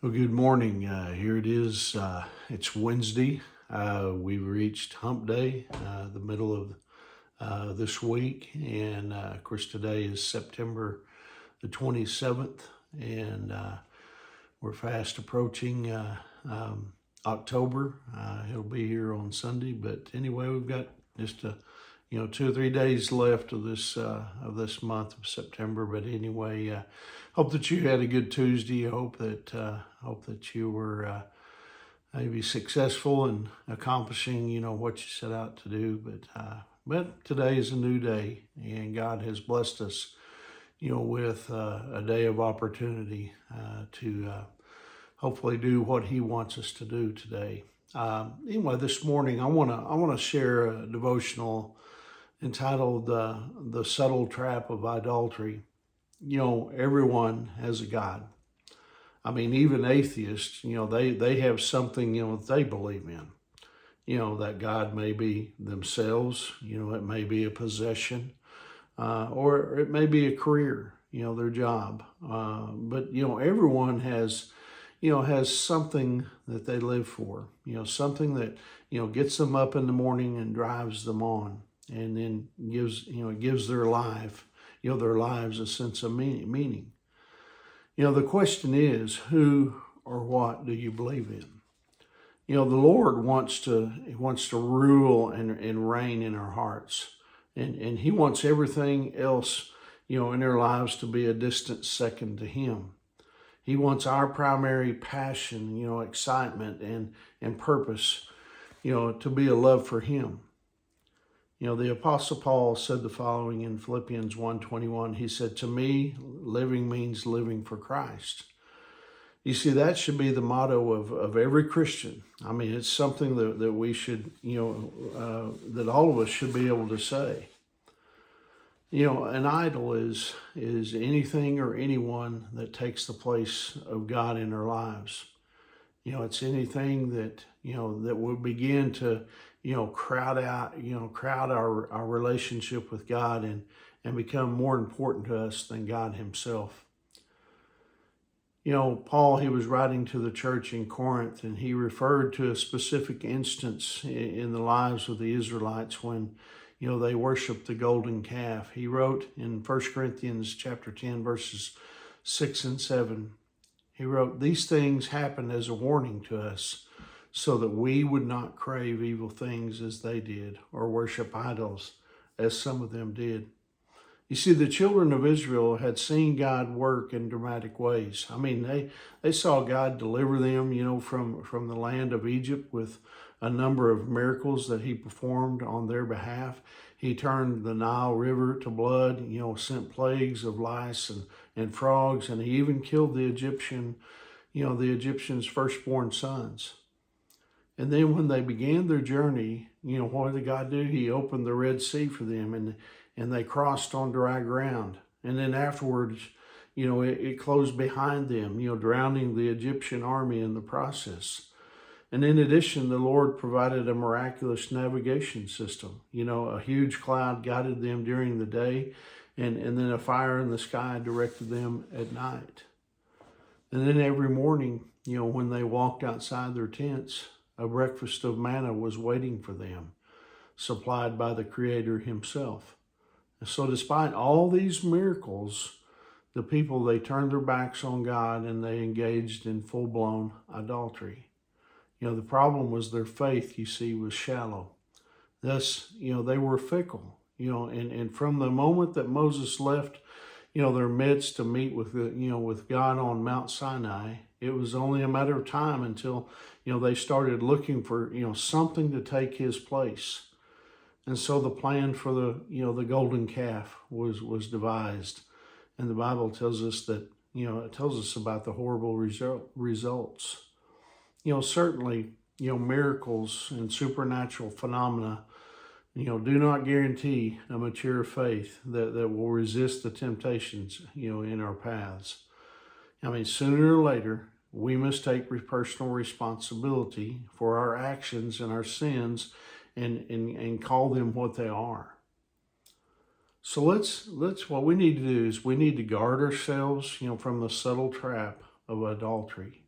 Well, good morning. Here it is. It's Wednesday. We've reached Hump Day, the middle of this week. And of course, today is September the 27th. And we're fast approaching October. It'll be here on Sunday. But anyway, we've got just 2 or 3 days left of this month of September. But anyway, hope that you had a good Tuesday. Hope that you were maybe successful in accomplishing what you set out to do. But today is a new day, and God has blessed us, with a day of opportunity to hopefully do what He wants us to do today. Anyway, this morning I wanna share a devotional entitled "The Subtle Trap of Idolatry." Everyone has a God. I mean, even atheists, they have something, that they believe in. That God may be themselves, it may be a possession, or it may be a career, their job. But everyone has something that they live for, something that, gets them up in the morning and drives them on, and then gives their lives a sense of meaning. The question is, who or what do you believe in? The Lord wants to rule and reign in our hearts. And He wants everything else, in our lives to be a distant second to Him. He wants our primary passion, excitement and purpose, to be a love for Him. The Apostle Paul said the following in Philippians 1:21. He said, "To me, living means living for Christ." You see, that should be the motto of every Christian. I mean, it's something that we should, that all of us should be able to say. An idol is anything or anyone that takes the place of God in our lives. It's anything that, that will begin to, crowd our relationship with God and become more important to us than God Himself. Paul, he was writing to the church in Corinth, and he referred to a specific instance in the lives of the Israelites when, they worshiped the golden calf. He wrote in 1 Corinthians chapter 10, verses 6 and 7, he wrote, "These things happened as a warning to us, so that we would not crave evil things as they did, or worship idols as some of them did." You see, the children of Israel had seen God work in dramatic ways. I mean, they saw God deliver them, from the land of Egypt with a number of miracles that He performed on their behalf. He turned the Nile River to blood, sent plagues of lice and frogs, and He even killed the Egyptians' firstborn sons. And then when they began their journey, what did God do? He opened the Red Sea for them, and they crossed on dry ground. And then afterwards, it closed behind them, drowning the Egyptian army in the process. And in addition, the Lord provided a miraculous navigation system. A huge cloud guided them during the day, and then a fire in the sky directed them at night. And then every morning, when they walked outside their tents, a breakfast of manna was waiting for them, supplied by the Creator Himself. And so despite all these miracles, the people, they turned their backs on God and they engaged in full-blown idolatry. The problem was their faith, you see, was shallow. Thus, they were fickle, and from the moment that Moses left, their midst to meet with God on Mount Sinai, it was only a matter of time until, they started looking for, something to take His place. And so the plan for the golden calf was devised. And the Bible tells us that, it tells us about the horrible results. Certainly, miracles and supernatural phenomena, do not guarantee a mature faith that will resist the temptations, in our paths. I mean, sooner or later, we must take personal responsibility for our actions and our sins and call them what they are. So let's what we need to do is we need to guard ourselves, from the subtle trap of adultery.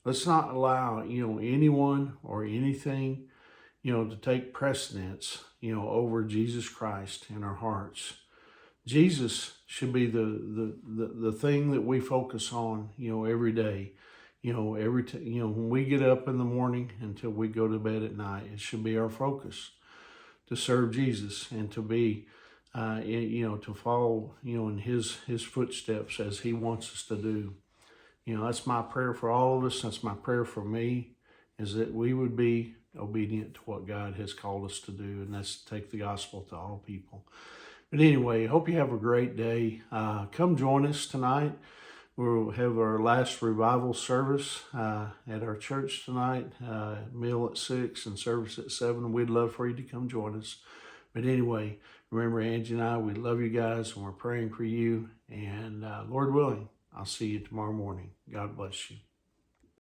Let's not allow, anyone or anything, to take precedence, over Jesus Christ in our hearts. Jesus should be the thing that we focus on, every day. When we get up in the morning until we go to bed at night, it should be our focus to serve Jesus and to be, to follow, in his footsteps as he wants us to do. That's my prayer for all of us. That's my prayer for me, is that we would be obedient to what God has called us to do, and that's to take the gospel to all people. But anyway, hope you have a great day. Come join us tonight. We'll have our last revival service at our church tonight, meal at 6 and service at 7. We'd love for you to come join us. But anyway, remember, Angie and I, we love you guys, and we're praying for you. And Lord willing, I'll see you tomorrow morning. God bless you.